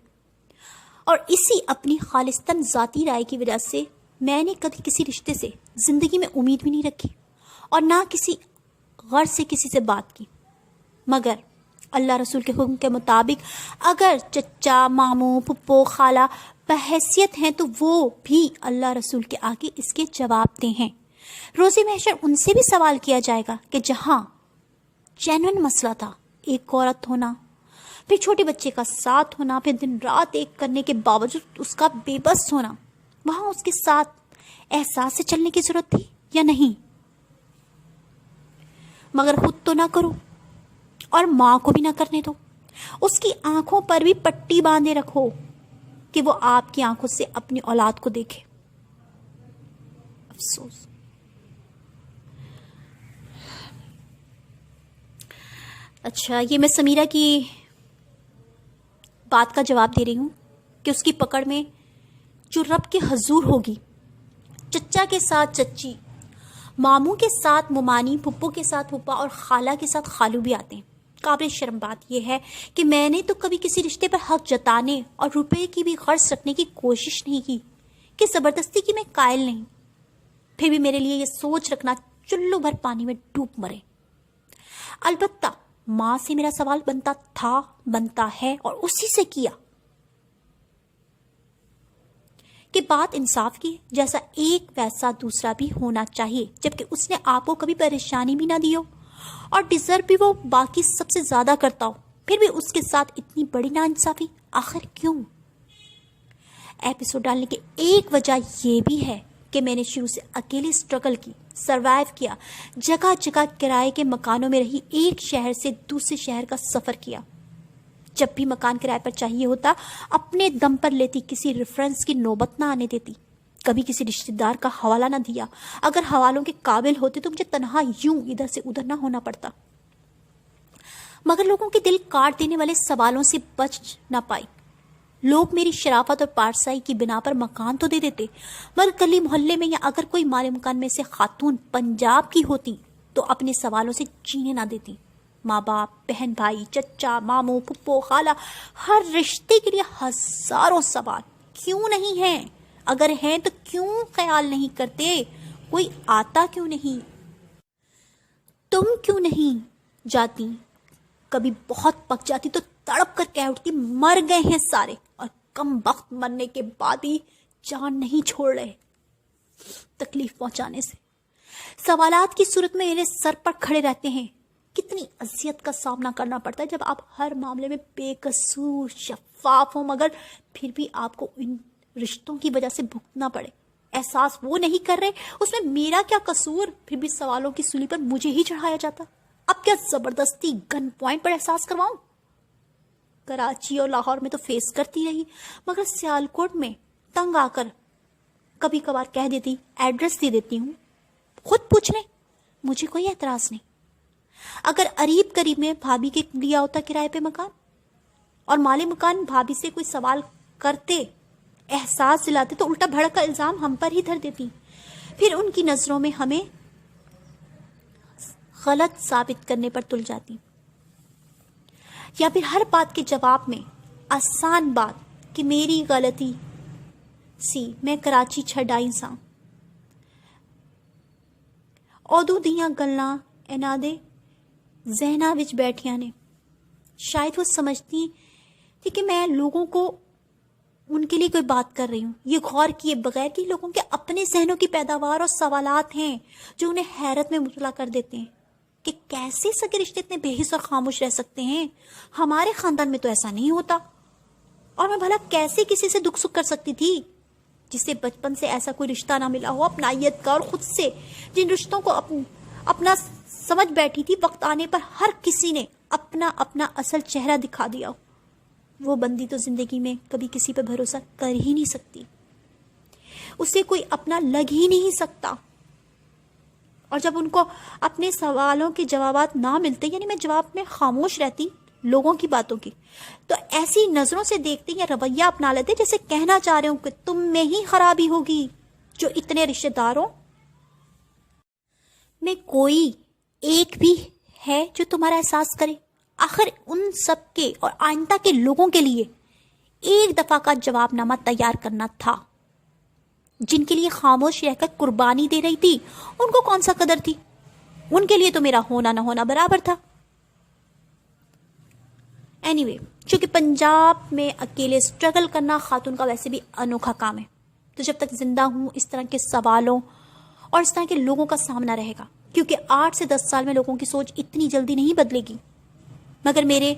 اور اسی اپنی خالصتاً ذاتی رائے کی وجہ سے میں نے کبھی کسی رشتے سے زندگی میں امید بھی نہیں رکھی، اور نہ کسی غرض سے کسی سے بات کی، مگر اللہ رسول کے حکم کے مطابق اگر چچا، ماموں، پھپھو، خالہ بحیثیت ہیں تو وہ بھی اللہ رسول کے آگے اس کے جواب دہ ہیں۔ روز محشر ان سے بھی سوال کیا جائے گا کہ جہاں جینوئن مسئلہ تھا، ایک عورت ہونا، پھر چھوٹے بچے کا ساتھ ہونا، پھر دن رات ایک کرنے کے باوجود اس کا بے بس ہونا، وہاں اس کے ساتھ احساس سے چلنے کی ضرورت تھی یا نہیں؟ مگر خود تو نہ کرو اور ماں کو بھی نہ کرنے دو، اس کی آنکھوں پر بھی پٹی باندھے رکھو کہ وہ آپ کی آنکھوں سے اپنی اولاد کو دیکھے۔ افسوس۔ اچھا، یہ میں سمیرہ کی بات کا جواب دے رہی ہوں کہ اس کی پکڑ میں جو رب کے حضور ہوگی، چچا کے ساتھ چچی، ماموں کے ساتھ ممانی، پھپھو کے ساتھ پھپھا اور خالہ کے ساتھ خالو بھی آتے ہیں۔ قابل شرم بات یہ ہے کہ میں نے تو کبھی کسی رشتے پر حق جتانے اور روپے کی بھی غرض رکھنے کی کوشش نہیں کی کہ زبردستی کی میں قائل نہیں، پھر بھی میرے لیے یہ سوچ رکھنا چلو بھر پانی میں ڈوب مرے۔ البتہ ماں سے میرا سوال بنتا تھا، بنتا ہے، اور اسی سے کیا کہ بات انصاف کی، جیسا ایک ویسا دوسرا بھی ہونا چاہیے، جبکہ اس نے آپ کو کبھی پریشانی بھی نہ دی ہو اور ڈیزرو بھی وہ باقی سب سے زیادہ کرتا ہو، پھر بھی اس کے ساتھ اتنی بڑی ناانصافی آخر کیوں؟ ایپیسوڈ ڈالنے کی ایک وجہ یہ بھی ہے کہ میں نے شروع سے اکیلے اسٹرگل کی، سروائیو کیا، جگہ جگہ کرائے کے مکانوں میں رہی، ایک شہر سے دوسرے شہر کا سفر کیا۔ جب بھی مکان کرائے پر چاہیے ہوتا اپنے دم پر لیتی، کسی ریفرنس کی نوبت نہ آنے دیتی، کبھی کسی رشتہ دار کا حوالہ نہ دیا۔ اگر حوالوں کے قابل ہوتے تو مجھے تنہا یوں ادھر سے ادھر نہ ہونا پڑتا، مگر لوگوں کے دل کاٹ دینے والے سوالوں سے بچ نہ پائی۔ لوگ میری شرافت اور پارسائی کی بنا پر مکان تو دے دیتے، مگر گلی محلے میں یا اگر کوئی مالے مکان میں سے خاتون پنجاب کی ہوتی تو اپنے سوالوں سے جینے نہ دیتی۔ ماں باپ، بہن بھائی، چچا، ماموں، پھپھو، خالہ، ہر رشتے کے لیے ہزاروں سوال کیوں نہیں ہیں؟ اگر ہیں تو کیوں خیال نہیں کرتے؟ کوئی آتا کیوں نہیں؟ تم کیوں نہیں جاتی؟ کبھی بہت پک جاتی تو تڑپ کر کہہ اٹھتی مر گئے ہیں سارے، اور کم وقت مرنے کے بعد بھی جان نہیں چھوڑ رہے تکلیف پہنچانے سے۔ سوالات کی صورت میں میرے سر پر کھڑے رہتے ہیں۔ کتنی اذیت کا سامنا کرنا پڑتا ہے جب آپ ہر معاملے میں بے قصور شفاف ہوں، مگر پھر بھی آپ کو ان رشتوں کی وجہ سے بھگتنا پڑے۔ احساس وہ نہیں کر رہے، اس میں میرا کیا قصور؟ پھر بھی سوالوں کی سولی پر مجھے ہی چڑھایا جاتا۔ اب کیا زبردستی گن پوائنٹ پر احساس کرواؤں؟ کراچی اور لاہور میں تو فیس کرتی رہی، مگر سیالکوٹ میں تنگ آ کر کبھی کبھار کہہ دیتی ایڈریس دے دیتی ہوں، خود پوچھ لیں، مجھے کوئی اعتراض نہیں۔ اگر قریب قریب میں بھابھی کے لیا ہوتا کرائے پہ مکان اور مالک مکان بھابھی سے کوئی سوال کرتے، احساس دلاتے، تو الٹا بھڑک کا الزام ہم پر ہی دھر دیتی، پھر ان کی نظروں میں ہمیں غلط ثابت کرنے پر تل جاتی، یا پھر ہر بات کے جواب میں آسان بات کہ میری غلطی سی، میں کراچی چھڈائی ساں، اودو دیاں گلاں اینا دے ذہنا وچ بیٹھیاں نے۔ شاید وہ سمجھتی تھی کہ میں لوگوں کو ان کے لیے کوئی بات کر رہی ہوں، یہ غور کیے بغیر کہ لوگوں کے اپنے ذہنوں کی پیداوار اور سوالات ہیں جو انہیں حیرت میں مبتلا کر دیتے ہیں کہ کیسے سگے رشتے اتنے بے حس اور خاموش رہ سکتے ہیں؟ ہمارے خاندان میں تو ایسا نہیں ہوتا، اور میں بھلا کیسے کسی سے دکھ سکھ کر سکتی تھی جس سے بچپن سے ایسا کوئی رشتہ نہ ملا ہو اپنائیت کا، اور خود سے جن رشتوں کو اپنا سمجھ بیٹھی تھی، وقت آنے پر ہر کسی نے اپنا اپنا اصل چہرہ دکھا دیا ہو۔ وہ بندی تو زندگی میں کبھی کسی پہ بھروسہ کر ہی نہیں سکتی، اسے کوئی اپنا لگ ہی نہیں سکتا۔ اور جب ان کو اپنے سوالوں کے جوابات نہ ملتے، یعنی میں جواب میں خاموش رہتی لوگوں کی باتوں کی، تو ایسی نظروں سے دیکھتے یا رویہ اپنا لیتے جیسے کہنا چاہ رہے ہوں کہ تم میں ہی خرابی ہوگی جو اتنے رشتہ داروں میں کوئی ایک بھی ہے جو تمہارا احساس کرے۔ آخر ان سب کے اور آئندہ کے لوگوں کے لیے ایک دفعہ کا جواب نامہ تیار کرنا تھا، جن کے لیے خاموش رہ کر قربانی دے رہی تھی ان کو کون سا قدر تھی؟ ان کے لیے تو میرا ہونا نہ ہونا برابر تھا۔ اینی چونکہ پنجاب میں اکیلے اسٹرگل کرنا خاتون کا ویسے بھی انوکھا کام ہے، تو جب تک زندہ ہوں اس طرح کے سوالوں اور اس طرح کے لوگوں کا سامنا رہے گا، کیونکہ 8 سے 10 سال میں لوگوں کی سوچ اتنی جلدی نہیں بدلے گی۔ مگر میرے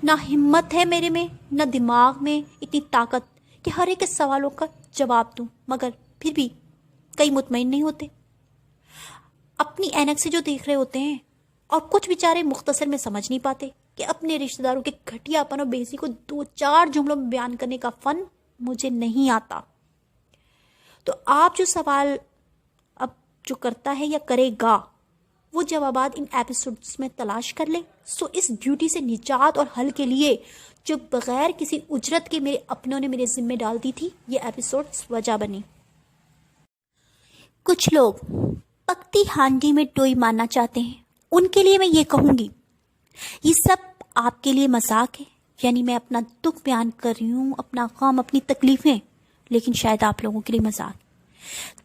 نہ ہمت ہے، میرے میں نہ دماغ میں اتنی طاقت کہ ہر ایک سوالوں کا جواب دوں، مگر پھر بھی کئی مطمئن نہیں ہوتے، اپنی اینک سے جو دیکھ رہے ہوتے ہیں، اور کچھ بیچارے مختصر میں سمجھ نہیں پاتے کہ اپنے رشتہ داروں کے گھٹیا پن اور بےحسی کو 2-4 جملوں میں بیان کرنے کا فن مجھے نہیں آتا۔ تو آپ جو سوال اب جو کرتا ہے یا کرے گا، وہ جوابات ان ایپیسوڈز میں تلاش کر لیں، سو اس ڈیوٹی سے نجات اور حل کے لیے جو بغیر کسی اجرت کے میرے اپنوں نے میرے ذمہ ڈال دی تھی، یہ ایپیسوڈز وجہ بنی۔ کچھ لوگ پکتی ہانڈی میں ٹوئی مارنا چاہتے ہیں، ان کے لیے میں یہ کہوں گی یہ سب آپ کے لیے مذاق ہے، یعنی میں اپنا دکھ بیان کر رہی ہوں، اپنا غم، اپنی تکلیفیں، لیکن شاید آپ لوگوں کے لیے مذاق۔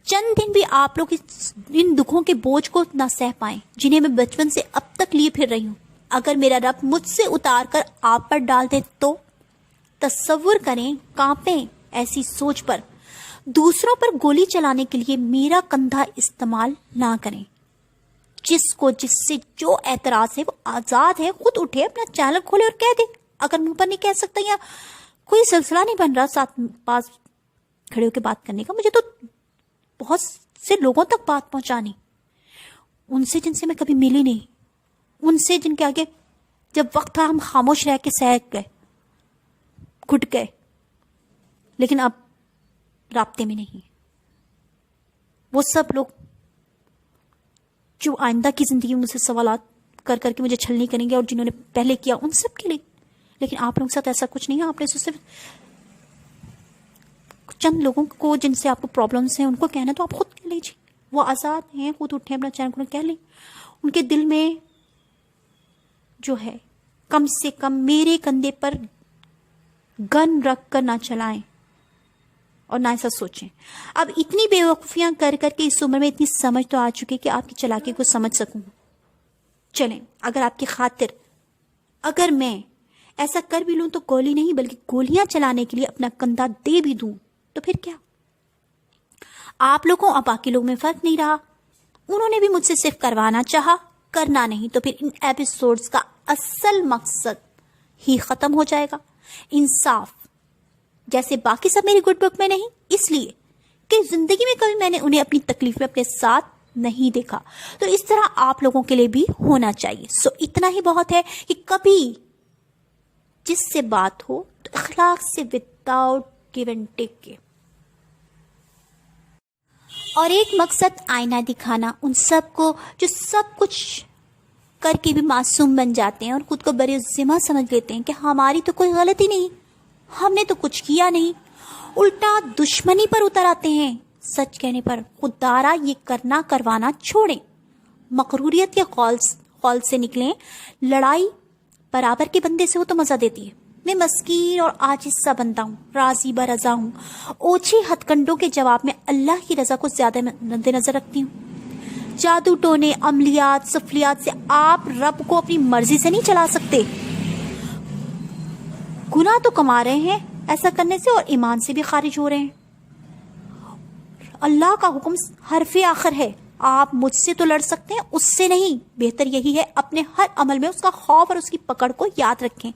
چند دن بھی آپ لوگ ان دکھوں کے بوجھ کو نہ سہ پائیں جنہیں میں بچپن سے اب تک لیے پھر رہی ہوں۔ اگر میرا رب مجھ سے اتار کر آپ پر ڈال دے تو تصور کریں، کانپیں ایسی سوچ پر۔ دوسروں پر گولی چلانے کے لیے میرا کندھا استعمال نہ کریں۔ جس کو جس سے جو اعتراض ہے وہ آزاد ہے، خود اٹھے، اپنا چینل کھولے اور کہہ دے۔ اگر منہ پر نہیں کہہ سکتا یا کوئی سلسلہ نہیں بن رہا ساتھ پاس کھڑے ہو کے بات کرنے کا. مجھے تو بہت سے لوگوں تک بات پہنچانی, ان سے جن سے میں کبھی ملی نہیں, ان سے جن کے آگے جب وقت تھا ہم خاموش رہ کے سہ گئے, گھٹ گئے, لیکن اب رابطے میں نہیں. وہ سب لوگ جو آئندہ کی زندگی میں مجھ سے سوالات کر کر کے مجھے چھلنی کریں گے, اور جنہوں نے پہلے کیا ان سب کے لیے. لیکن آپ لوگوں کے ساتھ ایسا کچھ نہیں ہے. آپ نے صرف چند لوگوں کو جن سے آپ کو پرابلمس ہیں ان کو کہنا تو آپ خود کہہ لیجیے. وہ آزاد ہیں, خود اٹھیں اپنا چین کو کہہ لیں. ان کے دل میں جو ہے کم سے کم میرے کندھے پر گن رکھ کر نہ چلائیں اور نہ ایسا سوچیں. اب اتنی بے وقوفیاں کر کر کے اس عمر میں اتنی سمجھ تو آ چکی کہ آپ کی چالاکی کو سمجھ سکوں. چلیں, اگر آپ کی خاطر اگر میں ایسا کر بھی لوں تو گولی نہیں بلکہ گولیاں چلانے کے لیے اپنا کندھا دے بھی دوں تو پھر کیا؟ آپ لوگوں اور باقی لوگوں میں فرق نہیں رہا. انہوں نے بھی مجھ سے صرف کروانا چاہا, کرنا نہیں. تو پھر ان ایپیسوڈز کا اصل مقصد ہی ختم ہو جائے گا. انصاف جیسے باقی سب میری گڈ بک میں نہیں, اس لیے کہ زندگی میں کبھی میں نے انہیں اپنی تکلیف میں اپنے ساتھ نہیں دیکھا. تو اس طرح آپ لوگوں کے لیے بھی ہونا چاہیے. سو اتنا ہی بہت ہے کہ کبھی جس سے بات ہو تو اخلاق سے وداؤٹ گیو اینڈ ٹیک کے. اور ایک مقصد آئینہ دکھانا ان سب کو جو سب کچھ کر کے بھی معصوم بن جاتے ہیں اور خود کو بڑے ذمہ سمجھ لیتے ہیں کہ ہماری تو کوئی غلطی نہیں, ہم نے تو کچھ کیا نہیں. الٹا دشمنی پر اتر آتے ہیں. سچ کہنے پر خوددارا یہ کرنا کروانا چھوڑیں, مغروریت کے قول سے نکلیں. لڑائی برابر کے بندے سے ہو تو مزہ دیتی ہے. میں مسکین اور عاجز سا بندہ ہوں, راضی برضا ہوں. اوچھے ہتھ کنڈوں کے جواب میں اللہ کی رضا کو زیادہ مد نظر رکھتی ہوں. جادو ٹونے, عملیات, سفلیات سے آپ رب کو اپنی مرضی سے نہیں چلا سکتے. گناہ تو کما رہے ہیں ایسا کرنے سے, اور ایمان سے بھی خارج ہو رہے ہیں. اللہ کا حکم حرف آخر ہے. آپ مجھ سے تو لڑ سکتے ہیں, اس سے نہیں. بہتر یہی ہے اپنے ہر عمل میں اس کا خوف اور اس کی پکڑ کو یاد رکھیں.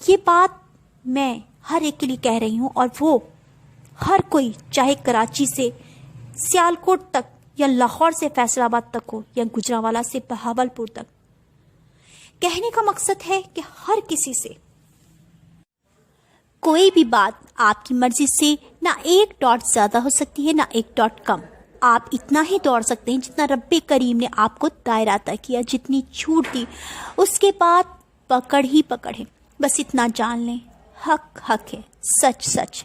یہ بات میں ہر ایک کے لیے کہہ رہی ہوں, اور وہ ہر کوئی چاہے کراچی سے سیالکوٹ تک یا لاہور سے فیصل آباد تک ہو یا گجرانوالہ سے بہاولپور تک. کہنے کا مقصد ہے کہ ہر کسی سے کوئی بھی بات آپ کی مرضی سے نہ ایک ڈاٹ زیادہ ہو سکتی ہے نہ ایک ڈاٹ کم. آپ اتنا ہی دوڑ سکتے ہیں جتنا رب کریم نے آپ کو دائرہ عطا کیا, جتنی چھوٹ دی اس کے بعد پکڑ ہی پکڑ ہے. بس اتنا جان لیں, حق حق ہے, سچ سچ.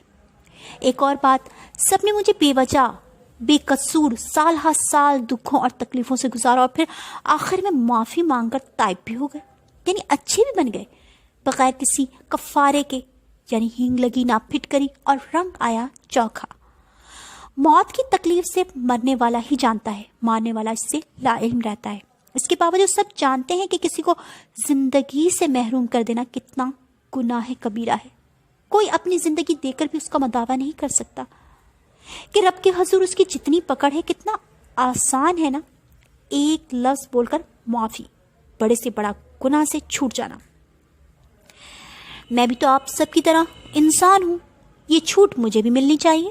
ایک اور بات, سب نے مجھے بے وجہ بے قصور سال ہر سال دکھوں اور تکلیفوں سے گزارا, اور پھر آخر میں معافی مانگ کر تائب بھی ہو گئے, یعنی اچھے بھی بن گئے بغیر کسی کفارے کے. یعنی ہینگ لگی نہ پھٹ کری اور رنگ آیا چوکھا. موت کی تکلیف سے مرنے والا ہی جانتا ہے, مارنے والا اس سے لا علم رہتا ہے. اس کے باوجود سب جانتے ہیں کہ کسی کو زندگی سے محروم کر دینا کتنا گناہ کبیرہ ہے. کوئی اپنی زندگی دے کر بھی اس کا مداوع نہیں کر سکتا کہ رب کے حضور اس کی جتنی پکڑ ہے. کتنا آسان ہے نا ایک لفظ بول کر معافی, بڑے سے بڑا گناہ سے چھوٹ جانا. میں بھی تو آپ سب کی طرح انسان ہوں, یہ چھوٹ مجھے بھی ملنی چاہیے.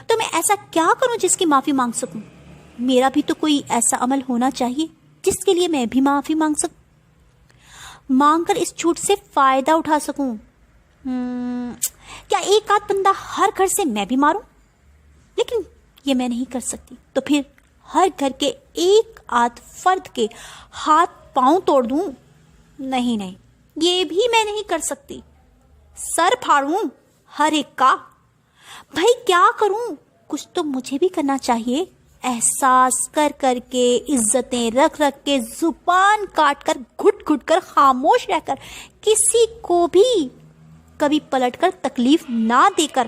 تو میں ایسا کیا کروں جس کی معافی مانگ سکوں؟ میرا بھی تو کوئی ایسا عمل ہونا چاہیے جس کے لیے میں بھی معافی مانگ سکوں, مانگ کر اس چھوٹ سے فائدہ اٹھا سکوں. کیا ایک آدھ بندہ ہر گھر سے میں بھی ماروں؟ لیکن یہ میں نہیں کر سکتی. تو پھر ہر گھر کے ایک آدھ فرد کے ہاتھ پاؤں توڑ دوں؟ نہیں نہیں, یہ بھی میں نہیں کر سکتی. سر پھاڑوں ہر ایک کا؟ بھائی کیا کروں, کچھ تو مجھے بھی کرنا چاہیے. احساس کر کر کے, عزتیں رکھ رکھ کے, زبان کاٹ کر, گھٹ گھٹ کر, خاموش رہ کر, کسی کو بھی کبھی پلٹ کر تکلیف نہ دے کر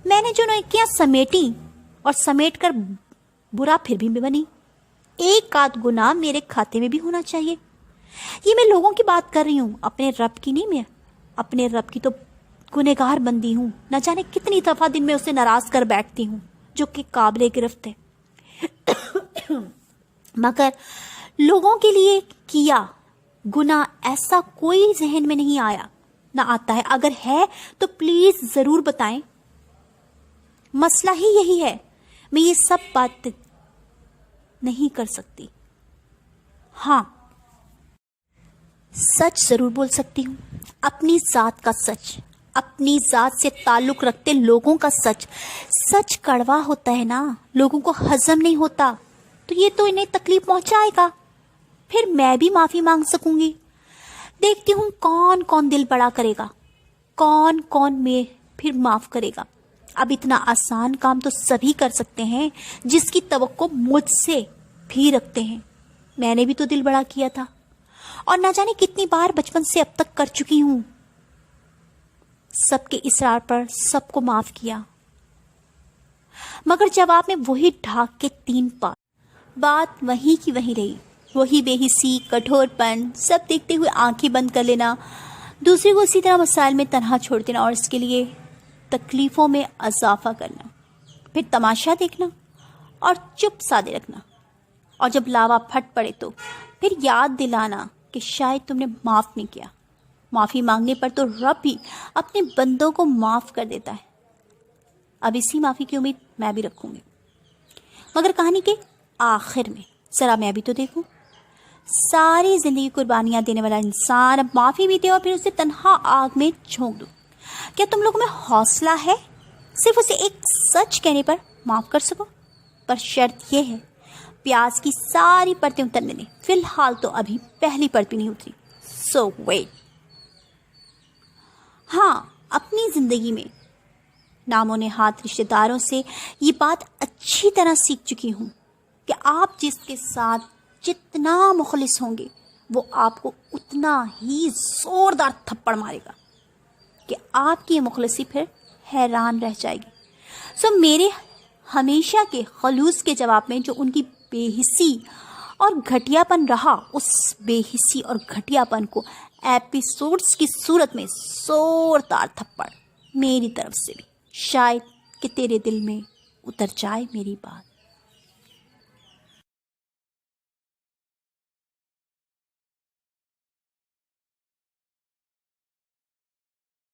میں نے جو نیکیاں سمیٹی اور سمیٹ کر برا پھر بھی بنی. ایک آدھ گناہ میرے کھاتے میں بھی ہونا چاہیے. یہ میں لوگوں کی بات کر رہی ہوں, اپنے رب کی نہیں. میں اپنے رب کی تو گنہگار بندی ہوں, نہ جانے کتنی دفعہ دن میں اسے ناراض کر بیٹھتی ہوں جو کہ قابل گرفت ہے. مگر لوگوں کے لیے کیا گناہ ایسا کوئی ذہن میں نہیں آیا نہ آتا ہے؟ اگر ہے تو پلیز ضرور بتائیں. مسئلہ ہی یہی ہے. میں یہ سب بات نہیں کر سکتی. ہاں، سچ ضرور بول سکتی ہوں. اپنی ذات کا سچ، اپنی ذات سے تعلق رکھتے لوگوں کا سچ. سچ کڑوا ہوتا ہے نا، لوگوں کو ہضم نہیں ہوتا، تو یہ تو انہیں تکلیف پہنچائے گا. پھر میں بھی معافی مانگ سکوں گی. دیکھتی ہوں کون کون دل بڑا کرے گا، کون کون میں پھر معاف کرے گا. اب اتنا آسان کام تو سبھی کر سکتے ہیں جس کی توقع مجھ سے بھی رکھتے ہیں. میں نے بھی تو دل بڑا کیا تھا، اور نہ جانے کتنی بار بچپن سے اب تک کر چکی ہوں. سب کے اصرار پر سب کو معاف کیا، مگر جواب میں وہی ڈھاک کے 3 پار. بات وہیں کی وہیں رہی. وہی بے حسی، کٹھور پن، سب دیکھتے ہوئے آنکھیں بند کر لینا، دوسرے کو اسی طرح مسائل میں تنہا چھوڑ دینا اور اس کے لیے تکلیفوں میں اضافہ کرنا. پھر تماشا دیکھنا اور چپ سادے رکھنا، اور جب لاوا پھٹ پڑے تو پھر یاد دلانا کہ شاید تم نے معاف نہیں کیا. معافی مانگنے پر تو رب بھی اپنے بندوں کو معاف کر دیتا ہے. اب اسی معافی کی امید میں بھی رکھوں گی. مگر کہانی کے آخر میں ذرا میں بھی تو دیکھوں. ساری زندگی قربانیاں دینے والا انسان اب معافی بھی دے اور پھر اسے تنہا آگ میں جھونک دو. کیا تم لوگوں میں حوصلہ ہے صرف اسے ایک سچ کہنے پر معاف کر سکو؟ پر شرط یہ ہے، پیاز کی ساری پرتیں اترنے دیں. فی الحال تو ابھی پہلی پرت بھی نہیں اتری. سو ویٹ. ہاں، اپنی زندگی میں ناموں نہاد رشتہ داروں سے یہ بات اچھی طرح سیکھ چکی ہوں کہ آپ جس کے ساتھ جتنا مخلص ہوں گے وہ آپ کو اتنا ہی زوردار تھپڑ مارے گا کہ آپ کی یہ مخلصی پھر حیران رہ جائے گی. سو میرے ہمیشہ کے خلوص کے جواب میں جو ان کی بے حسی اور گھٹیا پن رہا، اس بے حسی اور گھٹیا پن کو ایپیسوڈز کی صورت میں زوردار تھپڑ میری طرف سے بھی. شاید کہ تیرے دل میں اتر جائے میری بات.